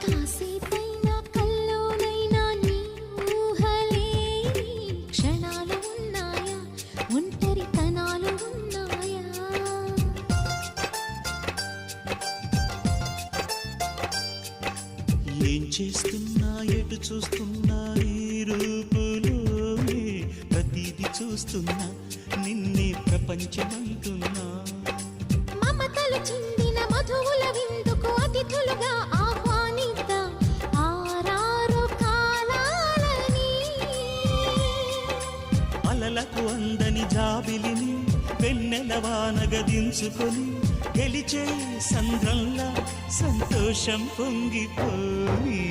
కాసేపైనా కల్లోనైనా నీ ఊహలే క్షణాలు ఉన్నాయా, ఒంటరితనాలు ఉన్నాయా? ఏం చేస్తున్నా ఎటు చూస్తున్నా ఈ రూపులోనే ప్రతిదీ చూస్తున్నా నిన్నే ప్రపంచమంటున్నా. మమతలు చిందిన మధువుల విందుకు అతిథులుగా ఆహ్వానిద్దాం ఆరారు కాలాలని. అలలకు అందని జాబిలిని వెన్నెల వానగదించుకొని గెలిచే సంద్రంలా సంతోషం పొంగిపోని.